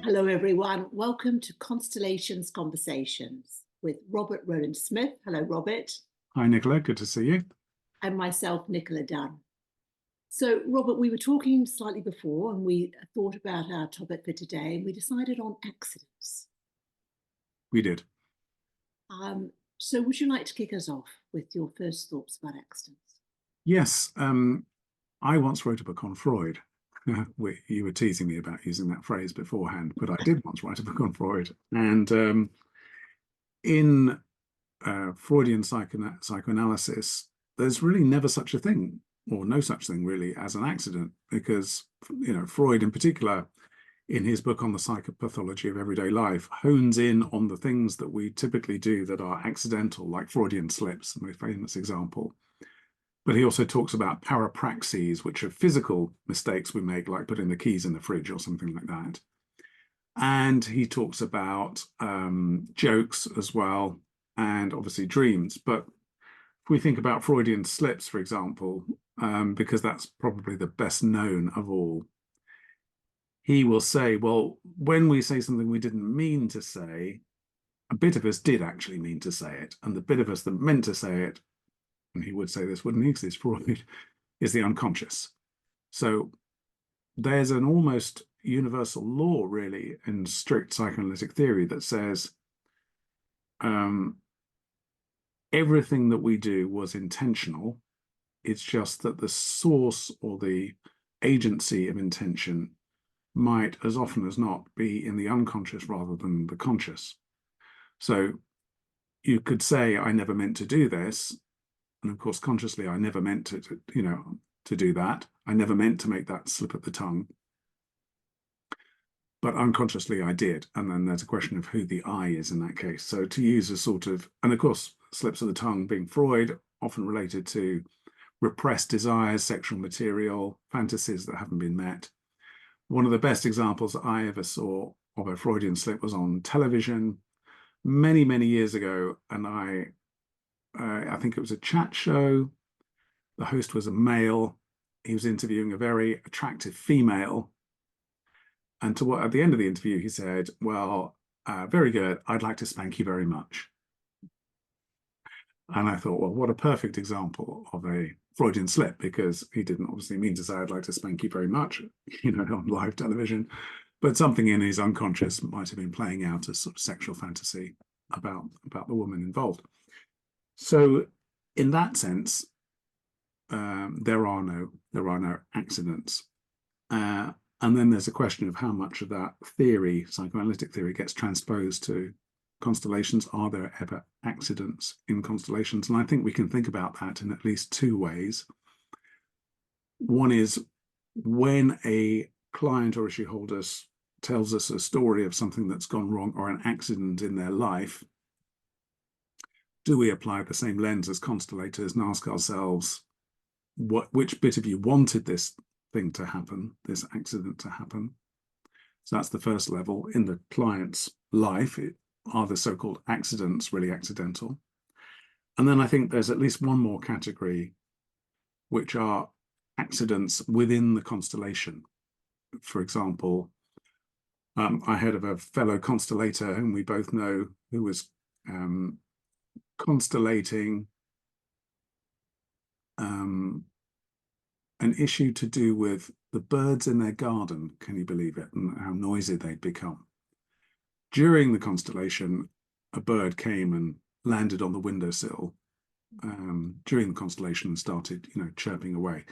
Hello, everyone. Welcome to Constellations Conversations with Rowland Smith. Hello, Robert. Hi, Nicola. Good to see you. And myself, Nicola Dunn. So, Robert, we were talking slightly before and we thought about our topic for today and we decided on accidents. We did. So would you like to kick us off with your first thoughts about accidents? Yes. I once wrote a book on Freud. You were teasing me about using that phrase beforehand, but I did once write a book on Freud. And in Freudian psychoanalysis, there's really never such a thing, or no such thing really, as an accident, because Freud in particular, in his book on the psychopathology of everyday life, hones in on the things that we typically do that are accidental, like Freudian slips, the most famous example. But he also talks about parapraxes, which are physical mistakes we make, like putting the keys in the fridge or something like that. And he talks about jokes as well, and obviously dreams. But if we think about Freudian slips, for example, because that's probably the best known of all, he will say, well, when we say something we didn't mean to say, a bit of us did actually mean to say it. And the bit of us that meant to say it, and he would say this, wouldn't he, because he's Freud, is the unconscious. So there's an almost universal law, really, in strict psychoanalytic theory that says everything that we do was intentional. It's just that the source or the agency of intention might, as often as not, be in the unconscious rather than the conscious. So you could say, I never meant to do this. And of course, consciously, I never meant to do that. I never meant to make that slip of the tongue. But unconsciously, I did. And then there's a question of who the I is in that case. So to use a sort of, and of course, slips of the tongue being Freud, often related to repressed desires, sexual material, fantasies that haven't been met. One of the best examples I ever saw of a Freudian slip was on television many, many years ago. And I think it was a chat show. The host was a male. He was interviewing a very attractive female. And at the end of the interview, he said, well, very good. I'd like to spank you very much. And I thought, well, what a perfect example of a Freudian slip, because he didn't obviously mean to say, I'd like to spank you very much, on live television. But something in his unconscious might have been playing out a sort of sexual fantasy about the woman involved. So in that sense, there are no accidents. And then there's a question of how much of that theory, psychoanalytic theory, gets transposed to constellations. Are there ever accidents in constellations? And I think we can think about that in at least two ways. One is when a client or issue holder tells us a story of something that's gone wrong or an accident in their life, do we apply the same lens as constellators and ask ourselves, which bit of you wanted this thing to happen, this accident to happen? So that's the first level. In the client's life, are the so-called accidents really accidental? And then I think there's at least one more category, which are accidents within the constellation. For example, I heard of a fellow constellator whom we both know who was constellating an issue to do with the birds in their garden, can you believe it, and how noisy they'd become. During the constellation, a bird came and landed on the windowsill during the constellation and started, chirping away.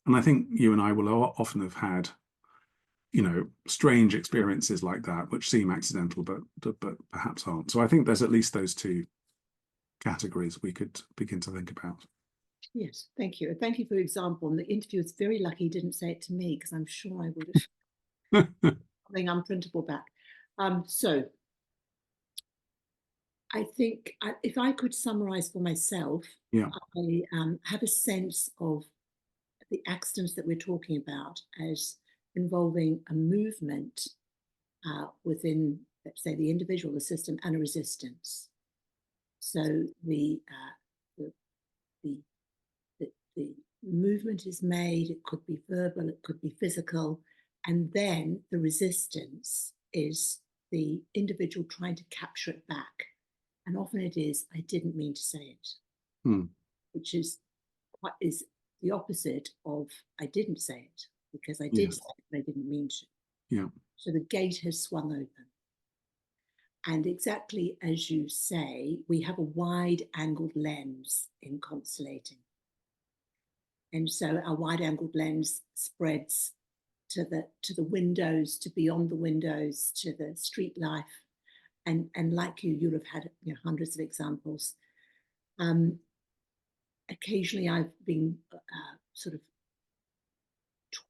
And I think you and I will often have had, strange experiences like that, which seem accidental, but perhaps aren't. So I think there's at least those two categories we could begin to think about. Yes, thank you. Thank you for your example. And the interviewer is very lucky he didn't say it to me, because I'm sure I would have something unprintable back. So I think if I could summarize for myself, yeah. I have a sense of the accidents that we're talking about as involving a movement within, let's say, the individual, the system, and a resistance. So the movement is made, it could be verbal, it could be physical, and then the resistance is the individual trying to capture it back. And often it is, I didn't mean to say it, which is the opposite of I didn't say it, because I did say it, but I didn't mean to. Yeah. So the gate has swung open. And exactly as you say, we have a wide-angled lens in constellating. And so our wide-angled lens spreads to the windows, to beyond the windows, to the street life. And like you'll have had hundreds of examples. Occasionally I've been sort of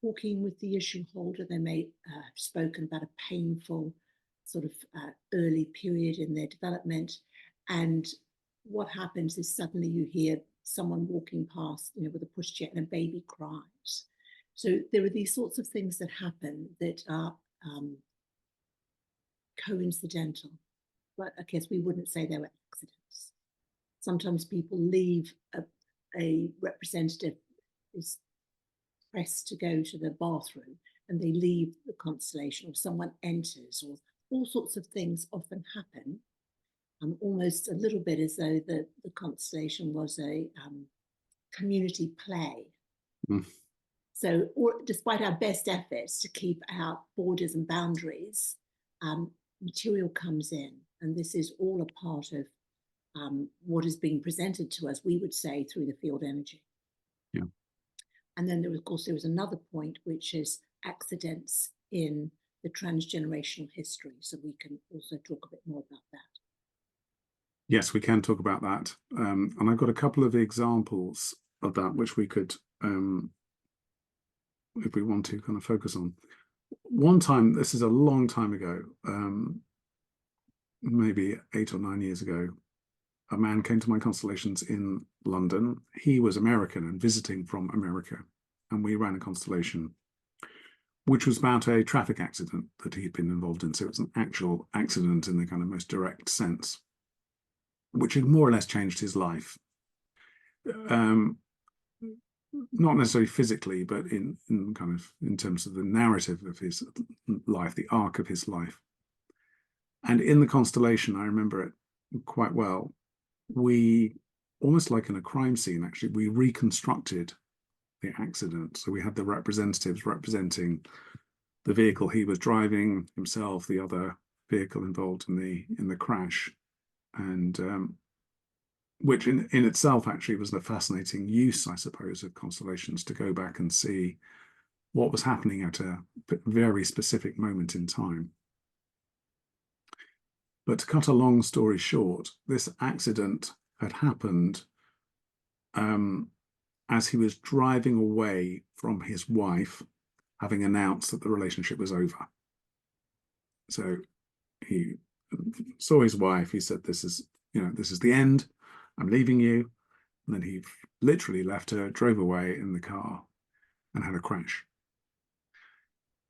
talking with the issue holder. They may have spoken about a painful sort of early period in their development. And what happens is suddenly you hear someone walking past, with a pushchair, and a baby cries. So there are these sorts of things that happen that are coincidental, but I guess we wouldn't say they were accidents. Sometimes people leave, a representative is pressed to go to the bathroom and they leave the constellation, or someone enters, or all sorts of things often happen, almost a little bit as though the constellation was a community play. So despite our best efforts to keep our borders and boundaries, material comes in, and this is all a part of what is being presented to us, we would say, through the field energy. Yeah. And then there was another point, which is accidents in the transgenerational history. So we can also talk a bit more about that. Yes, we can talk about that. And I've got a couple of examples of that, which we could, if we want to, kind of focus on. One time, this is a long time ago, maybe 8 or 9 years ago, a man came to my constellations in London. He was American and visiting from America, and we ran a constellation which was about a traffic accident that he'd been involved in. So it was an actual accident in the kind of most direct sense, which had more or less changed his life. Not necessarily physically, but in terms of the narrative of his life, the arc of his life. And in the constellation, I remember it quite well, we, almost like in a crime scene, actually, we reconstructed the accident. So we had the representatives representing the vehicle he was driving, himself, the other vehicle involved in the crash, and which in itself actually was a fascinating use, I suppose, of constellations, to go back and see what was happening at a very specific moment in time. But to cut a long story short, this accident had happened as he was driving away from his wife, having announced that the relationship was over. So he saw his wife, he said, this is the end, I'm leaving you. And then he literally left her, drove away in the car, and had a crash.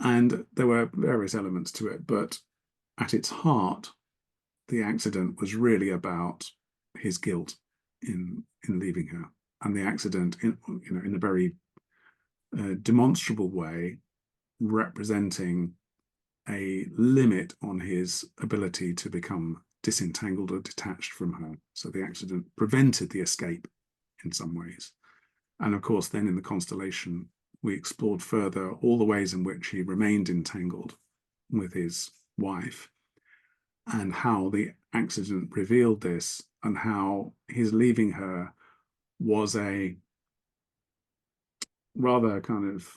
And there were various elements to it, but at its heart, the accident was really about his guilt in leaving her, and the accident, in a very demonstrable way, representing a limit on his ability to become disentangled or detached from her. So the accident prevented the escape in some ways. And of course, then in the constellation, we explored further all the ways in which he remained entangled with his wife, and how the accident revealed this, and how his leaving her was a rather kind of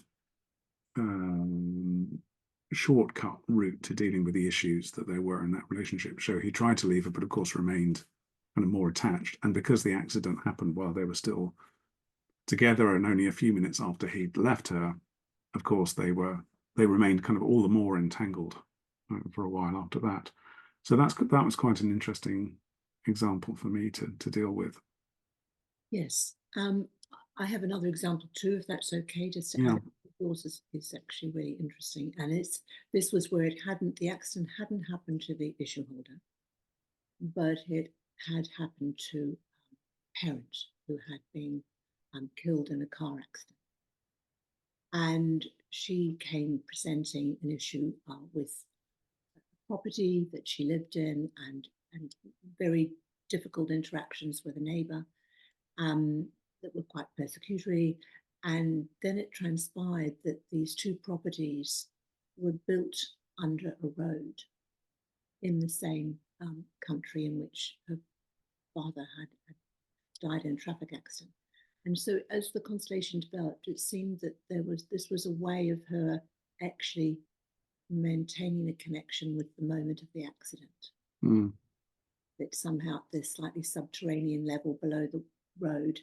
shortcut route to dealing with the issues that there were in that relationship. So he tried to leave her, but of course remained kind of more attached. And because the accident happened while they were still together, and only a few minutes after he'd left her, of course they remained kind of all the more entangled for a while after that. So that was quite an interesting example for me to deal with. Yes. I have another example too, if that's okay, just to add. Yours is actually really interesting, and this was where the accident hadn't happened to the issue holder, but it had happened to a parent who had been killed in a car accident, and she came presenting an issue with property that she lived in, and very difficult interactions with a neighbour that were quite persecutory. And then it transpired that these two properties were built under a road in the same country in which her father had died in a traffic accident. And so as the constellation developed, it seemed that this was a way of her actually maintaining a connection with the moment of the accident. That somehow at this slightly subterranean level below the road,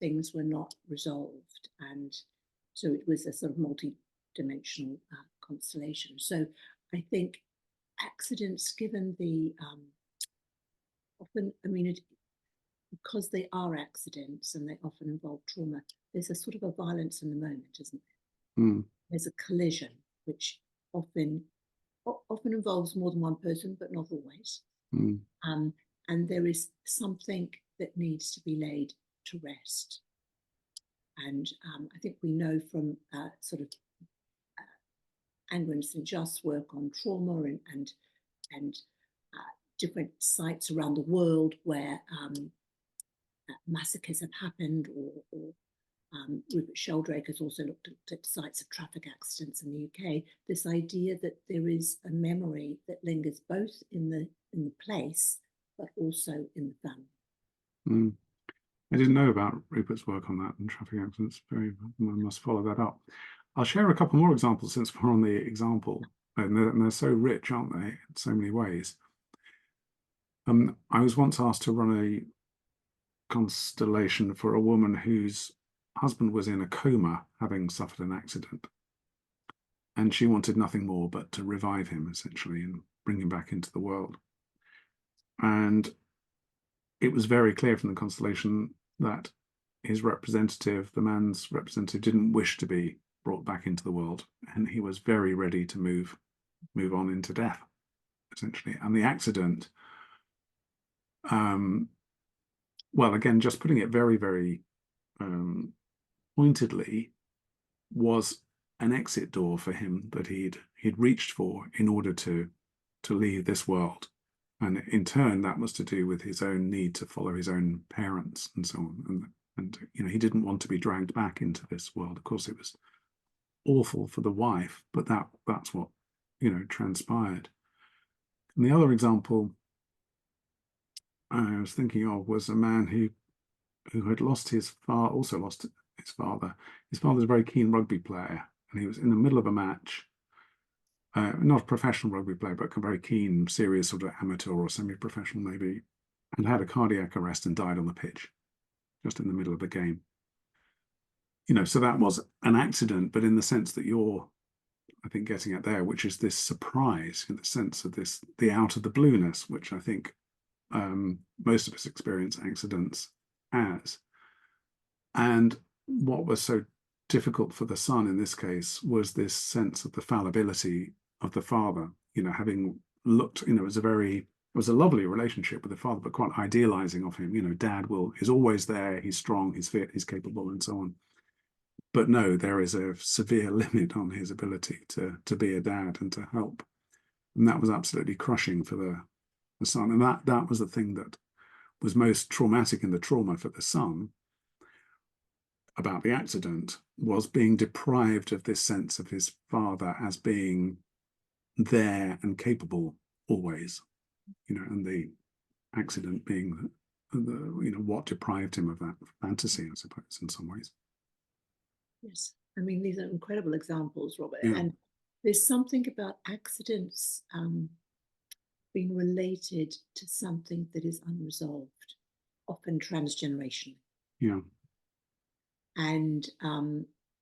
things were not resolved. And so it was a sort of multi-dimensional constellation. So I think accidents, given the often, I mean, because they are accidents and they often involve trauma, there's a sort of a violence in the moment, isn't there? There's a collision, which often involves more than one person, but not always. And there is something that needs to be laid to rest. And I think we know from sort of Anger and St. Just's work on trauma and different sites around the world where massacres have happened, or Rupert Sheldrake has also looked at sites of traffic accidents in the UK. This idea that there is a memory that lingers both in the place, but also in the family. I didn't know about Rupert's work on that and traffic accidents. I must follow that up. I'll share a couple more examples since we're on the example, and they're so rich, aren't they, in so many ways. I was once asked to run a constellation for a woman whose husband was in a coma, having suffered an accident, and she wanted nothing more but to revive him, essentially, and bring him back into the world. And it was very clear from the constellation that his representative, the man's representative, didn't wish to be brought back into the world, and he was very ready to move on into death, essentially. And the accident, well, again, just putting it very, very pointedly, was an exit door for him that he'd reached for in order to leave this world. And in turn, that was to do with his own need to follow his own parents and so on. And you know, he didn't want to be dragged back into this world. Of course, it was awful for the wife, but that's what, you know, transpired. And the other example I was thinking of was a man who had lost his father, also lost his father. His father's a very keen rugby player, and he was in the middle of a match. Not a professional rugby player, but a very keen, serious sort of amateur or semi-professional maybe, and had a cardiac arrest and died on the pitch, just in the middle of the game. You know, so that was an accident, but in the sense that you're, I think, getting at there, which is this surprise, in the sense of this, the out of the blueness, which I think most of us experience accidents as. And what was so difficult for the son in this case was this sense of the fallibility of the father, you know, having looked, you know, it was a lovely relationship with the father, but quite idealizing of him. You know, dad is always there, he's strong, he's fit, he's capable, and so on. But no, there is a severe limit on his ability to be a dad and to help. And that was absolutely crushing for the son. And that was the thing that was most traumatic in the trauma for the son about the accident, was being deprived of this sense of his father as being there and capable always, you know, and the accident being you know, what deprived him of that fantasy, I suppose, in some ways. Yes, I mean, these are incredible examples, Robert. Yeah. And there's something about accidents being related to something that is unresolved, often transgenerationally. Yeah. And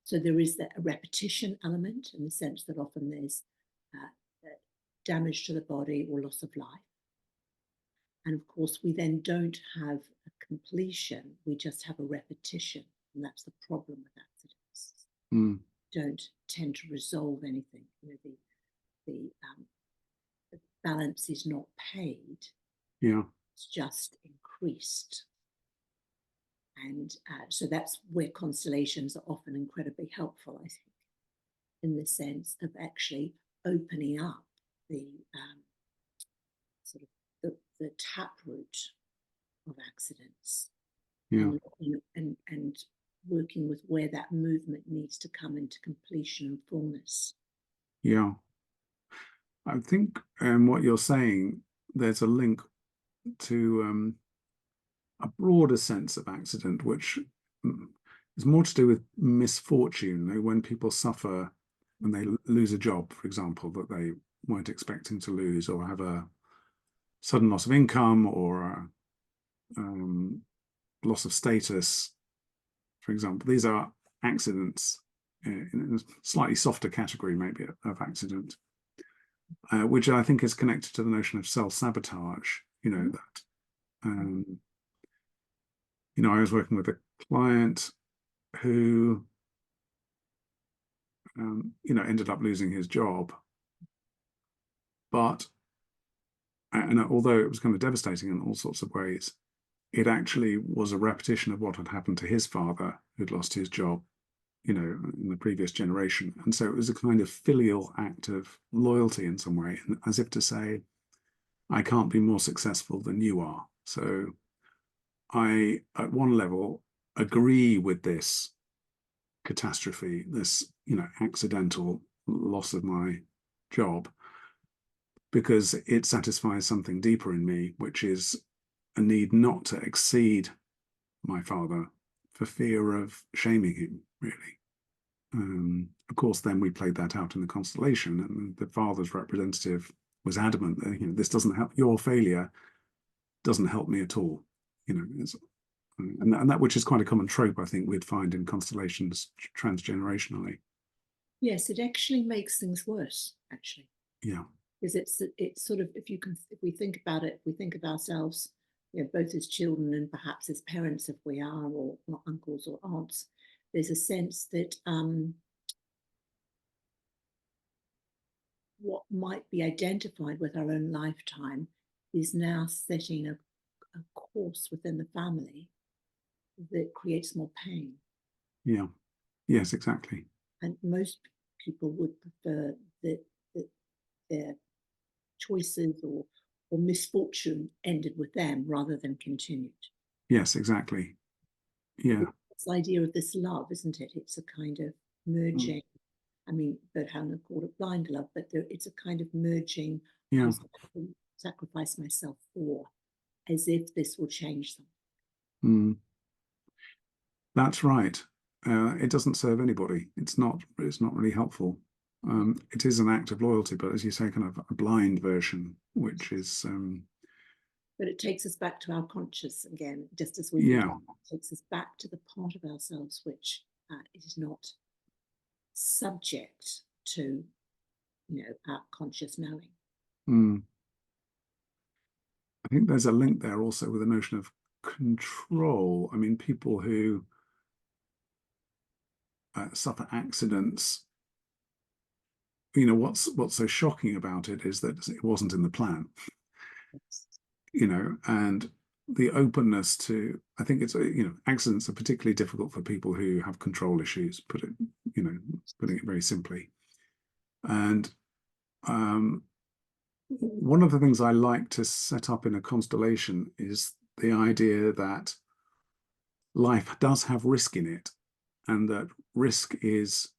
so there is a repetition element, in the sense that often there's damage to the body or loss of life. And of course, we then don't have a completion, we just have a repetition. And that's the problem with accidents. Don't tend to resolve anything. You know, the balance is not paid. Yeah. It's just increased. And so that's where constellations are often incredibly helpful, I think, in the sense of actually opening up the the taproot of accidents, Yeah. and working with where that movement needs to come into completion and fullness. Yeah. I think what you're saying, there's a link to a broader sense of accident, which is more to do with misfortune. When people suffer, when they lose a job, for example, that they weren't expecting to lose, or have a sudden loss of income, or loss of status, for example. These are accidents in a slightly softer category, maybe, of accident, which I think is connected to the notion of self-sabotage. That I was working with a client who ended up losing his job, but and although it was kind of devastating in all sorts of ways, it actually was a repetition of what had happened to his father, who'd lost his job, in the previous generation. And so it was a kind of filial act of loyalty in some way, as if to say, I can't be more successful than you are. So I, at one level, agree with this catastrophe, this, accidental loss of my job, because it satisfies something deeper in me, which is a need not to exceed my father for fear of shaming him, really. Of course, then we played that out in the constellation, and the father's representative was adamant that, this doesn't help, your failure doesn't help me at all. And that, which is quite a common trope, I think, we'd find in constellations transgenerationally. Yes, it actually makes things worse, actually. Yeah. Because it's sort of, if we think about it, we think of ourselves, both as children and perhaps as parents, if we are, or uncles or aunts. There's a sense that what might be identified with our own lifetime is now setting a course within the family that creates more pain. Yeah. Yes, exactly. And most people would prefer that their choices or misfortune ended with them rather than continued. Yes, exactly. Yeah. This idea of this love, isn't it? It's a kind of merging. I mean, Bert Hellinger called it blind love, but it's a kind of merging. Yeah. Sacrifice myself for, as if this will change them. That's right. It doesn't serve anybody. It's not really helpful. It is an act of loyalty, but as you say, kind of a blind version, which is but it takes us back to our conscious again, just as we takes us back to the part of ourselves which is not subject to our conscious knowing. I think there's a link there also with the notion of control. I mean, people who suffer accidents, what's so shocking about it is that it wasn't in the plan. And the openness to, I think it's, accidents are particularly difficult for people who have control issues, putting it very simply. And one of the things I like to set up in a constellation is the idea that life does have risk in it, and that risk is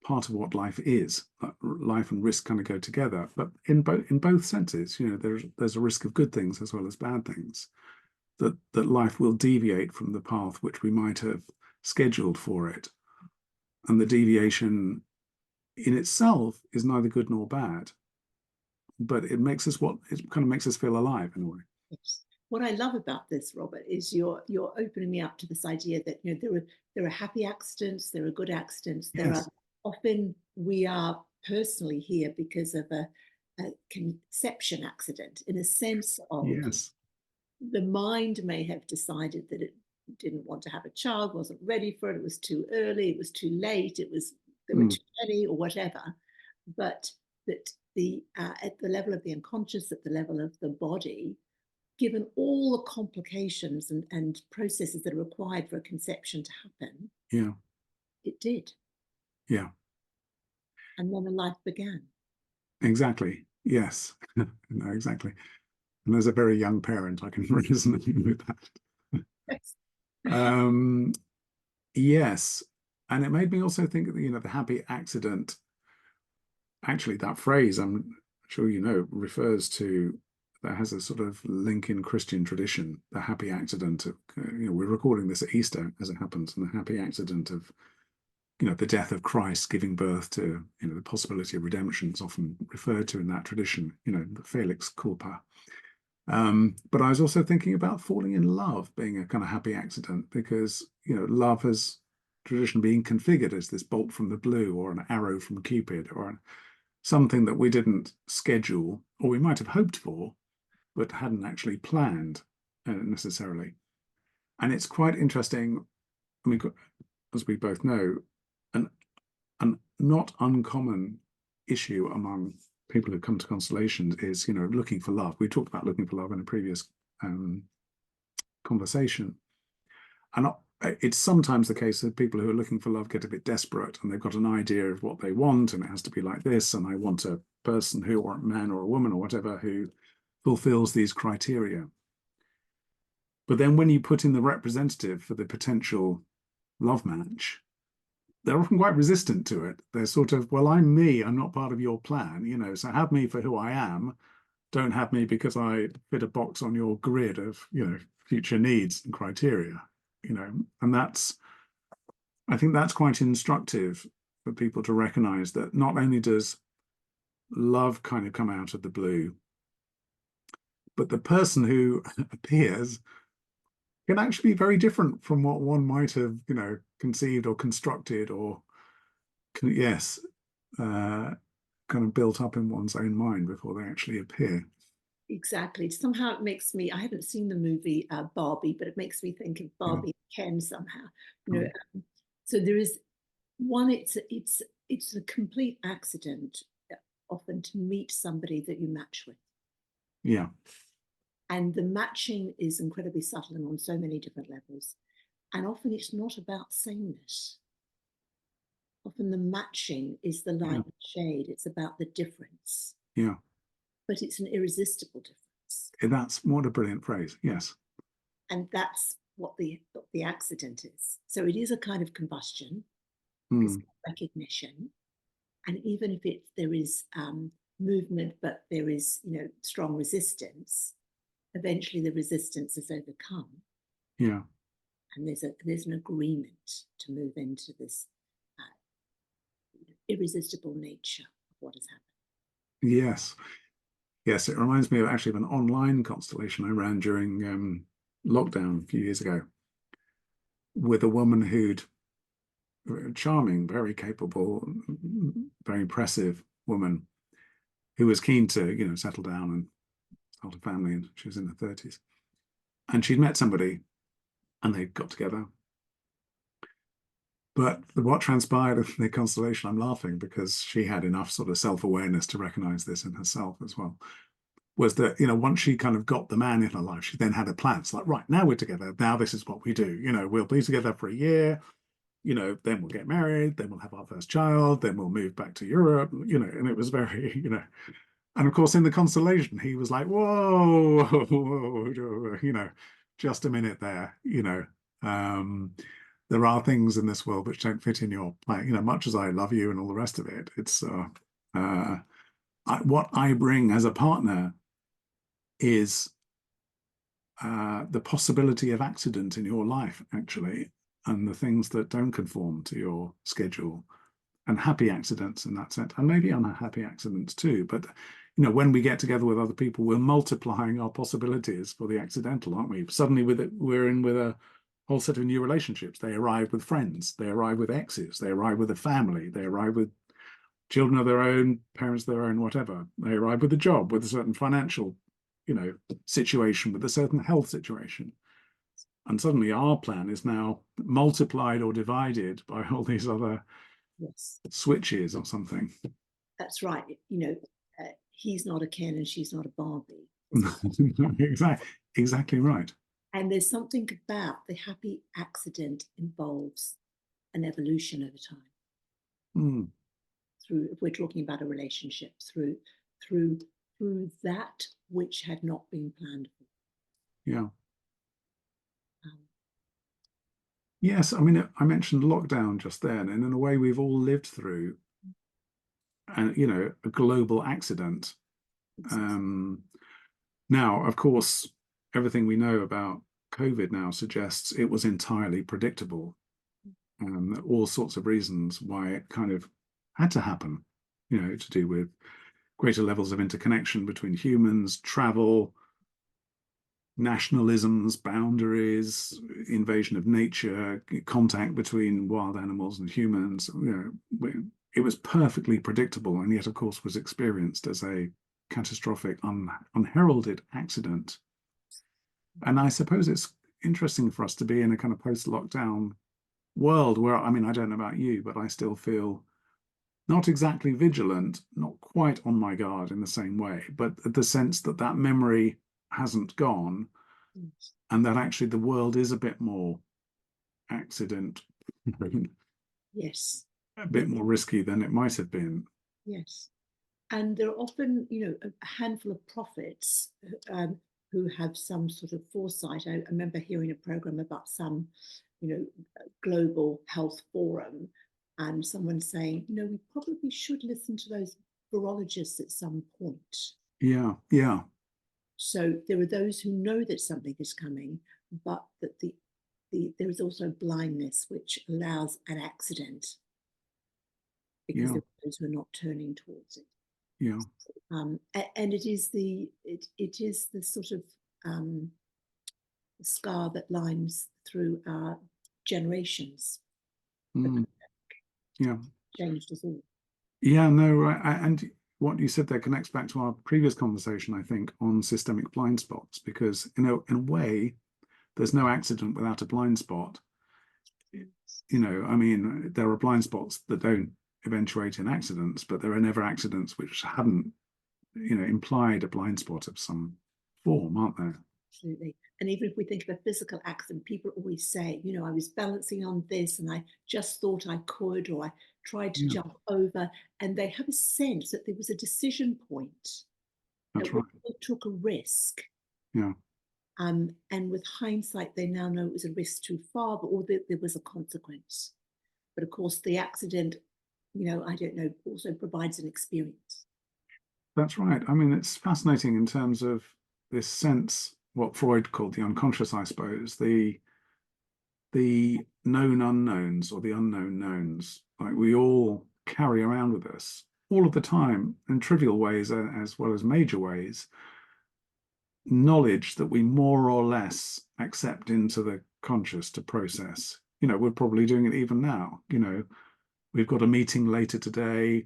part of what life is. Life and risk kind of go together, but in both senses. There's a risk of good things as well as bad things. That life will deviate from the path which we might have scheduled for it, and the deviation in itself is neither good nor bad, but it makes us kind of makes us feel alive in a way. Yes. What I love about this, Robert, is you're opening me up to this idea that there are happy accidents, there are good accidents, there are often, we are personally here because of a conception accident, in a sense of the mind may have decided that it didn't want to have a child, wasn't ready for it, it was too early, it was too late, there were too many, or whatever, but that at the level of the unconscious, at the level of the body, given all the complications and processes that are required for a conception to happen, it did. Yeah. And then a life began. Exactly. Yes. No, exactly. And as a very young parent, I can resonate with that. Yes. Yes. And it made me also think that, the happy accident, actually, that phrase, I'm sure you know, refers to, that has a sort of link in Christian tradition, the happy accident of, we're recording this at Easter as it happens, and the happy accident of, the death of Christ giving birth to, the possibility of redemption is often referred to in that tradition, the Felix culpa. But I was also thinking about falling in love being a kind of happy accident, because, love has traditionally been configured as this bolt from the blue, or an arrow from Cupid, or something that we didn't schedule, or we might have hoped for, but hadn't actually planned necessarily. And it's quite interesting. I mean, as we both know, an not uncommon issue among people who come to Constellations is, looking for love. We talked about looking for love in a previous conversation. And it's sometimes the case that people who are looking for love get a bit desperate, and they've got an idea of what they want, and it has to be like this, and I want a person who, or a man or a woman or whatever, who fulfills these criteria. But then when you put in the representative for the potential love match, they're often quite resistant to it. They're sort of, well, I'm me, I'm not part of your plan, so have me for who I am. Don't have me because I fit a box on your grid of, future needs and criteria, and I think that's quite instructive for people to recognize that not only does love kind of come out of the blue, but the person who appears can actually be very different from what one might have, conceived or constructed, or kind of built up in one's own mind before they actually appear. Exactly. Somehow it makes me, I haven't seen the movie Barbie, but it makes me think of Barbie and Ken somehow. So there is one, it's a complete accident often to meet somebody that you match with. Yeah. And the matching is incredibly subtle and on so many different levels. And often it's not about sameness. Often the matching is the light and shade. It's about the difference. Yeah. But it's an irresistible difference. That's what a brilliant phrase. Yes. And that's what the accident is. So it is a kind of combustion, it's recognition. And even if there is movement, but there is, strong resistance, eventually the resistance is overcome. Yeah. And there's an agreement to move into this irresistible nature of what has happened. Yes. Yes, it reminds me of actually of an online constellation I ran during lockdown a few years ago, with a woman who'd, charming, very capable, very impressive woman, who was keen to, settle down and start a family, and she was in her 30s. And she'd met somebody and they got together. But what transpired in the constellation, I'm laughing because she had enough sort of self-awareness to recognize this in herself as well, was that, once she kind of got the man in her life, she then had a plan. It's like, right, now we're together. Now this is what we do. We'll be together for a year, then we'll get married, then we'll have our first child, then we'll move back to Europe, and it was very, and of course in the constellation, he was like, whoa, whoa, just a minute there, there are things in this world which don't fit in your plan, much as I love you and all the rest of it. It's what I bring as a partner is the possibility of accident in your life, actually, and the things that don't conform to your schedule, and happy accidents in that sense, and maybe unhappy accidents too. But when we get together with other people, we're multiplying our possibilities for the accidental, aren't we? Suddenly, we're in with a whole set of new relationships. They arrive with friends, they arrive with exes, they arrive with a family, they arrive with children of their own, parents of their own, whatever. They arrive with a job, with a certain financial, situation, with a certain health situation. And suddenly our plan is now multiplied or divided by all these other switches or something. That's right. He's not a Ken and she's not a Barbie. Exactly right. And there's something about the happy accident involves an evolution over time. Through, if we're talking about a relationship, through through that which had not been planned for. Yeah. Um, Yes, I mean, I mentioned lockdown just then, and in a way, we've all lived through, and a global accident. Um, Now, of course, everything we know about COVID now suggests it was entirely predictable. All sorts of reasons why it kind of had to happen, to do with greater levels of interconnection between humans, travel, nationalisms, boundaries, invasion of nature, contact between wild animals and humans. It was perfectly predictable, and yet, of course, was experienced as a catastrophic, unheralded accident. And I suppose it's interesting for us to be in a kind of post-lockdown world where, I mean, I don't know about you, but I still feel not exactly vigilant, not quite on my guard in the same way, but the sense that that memory hasn't gone, and that actually the world is a bit more accident, yes. a bit more risky than it might have been. Yes. And there are often, a handful of prophets who have some sort of foresight. I remember hearing a program about some, global health forum, and someone saying, we probably should listen to those virologists at some point. Yeah, yeah. So there are those who know that something is coming, but that there is also blindness which allows an accident because Yeah, there are those who are not turning towards it. yeah. And it is the sort of scar that lines through our generations. Mm, yeah. Changed us all. Yeah, no, right. And what you said there connects back to our previous conversation, I think, on systemic blind spots, because, in a way, there's no accident without a blind spot. I mean, there are blind spots that don't eventuate in accidents, but there are never accidents which hadn't, implied a blind spot of some form, aren't there? Absolutely. And even if we think of a physical accident, people always say, I was balancing on this and I just thought I could, or I tried to Yeah, jump over. And they have a sense that there was a decision point that's at right. which they took a risk. Yeah, And with hindsight, they now know it was a risk too far, but or there was a consequence. But of course, the accident, I don't know, also provides an experience. that's right. I mean, it's fascinating in terms of this sense, what Freud called the unconscious, I suppose, the known unknowns or the unknown knowns. Like, we all carry around with us all of the time in trivial ways as well as major ways, knowledge that we more or less accept into the conscious to process. We're probably doing it even now. We've got a meeting later today.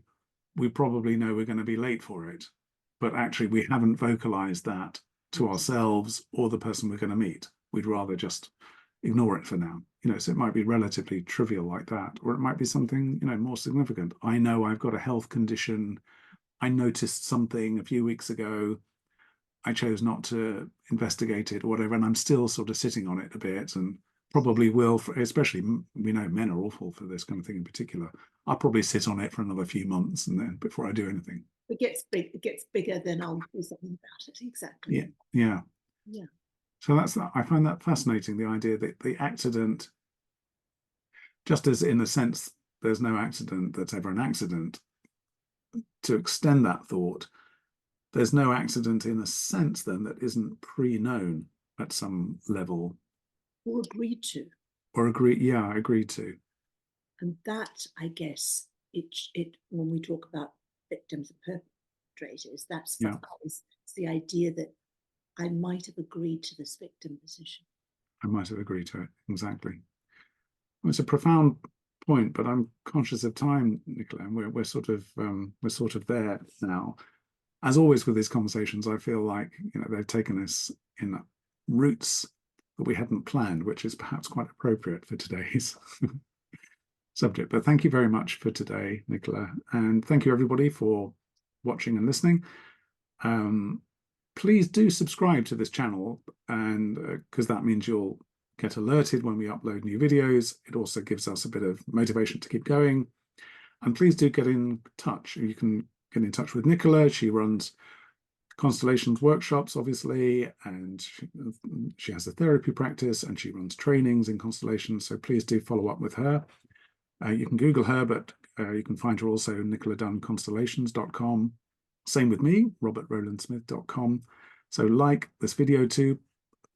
We probably know we're going to be late for it, but actually we haven't vocalized that to ourselves or the person we're going to meet. We'd rather just ignore it for now. So it might be relatively trivial like that, or it might be something, more significant. I know I've got a health condition. I noticed something a few weeks ago. I chose not to investigate it or whatever, and I'm still sort of sitting on it a bit, and probably will, especially, we know men are awful for this kind of thing in particular. I'll probably sit on it for another few months and then before I do anything. It gets big, it gets bigger, then I'll do something about it. Exactly. Yeah, yeah. Yeah. So I find that fascinating, the idea that the accident, just as in a sense there's no accident that's ever an accident, to extend that thought, there's no accident in a sense then that isn't pre-known at some level. Or agreed to. Or agreed to. And that, I guess, it when we talk about victims and perpetrators, that's for Yeah, us, it's the idea that I might have agreed to this victim position. I might have agreed to it. Exactly. Well, it's a profound point, but I'm conscious of time, Nicola, and we're sort of there now. As always with these conversations, I feel like they've taken us in routes that we hadn't planned, which is perhaps quite appropriate for today's subject. But thank you very much for today, Nicola, and thank you everybody for watching and listening. Please do subscribe to this channel, and because that means you'll get alerted when we upload new videos. It also gives us a bit of motivation to keep going. And please do get in touch. You can get in touch with Nicola. She runs Constellations workshops, obviously, and she has a therapy practice and she runs trainings in constellations. So please do follow up with her. You can Google her, but you can find her also nicoladunnconstellations.com. Same with me, robertrowlandsmith.com. So like this video too.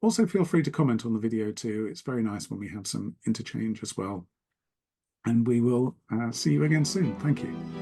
Also feel free to comment on the video too. It's very nice when we have some interchange as well. And we will see you again soon. Thank you.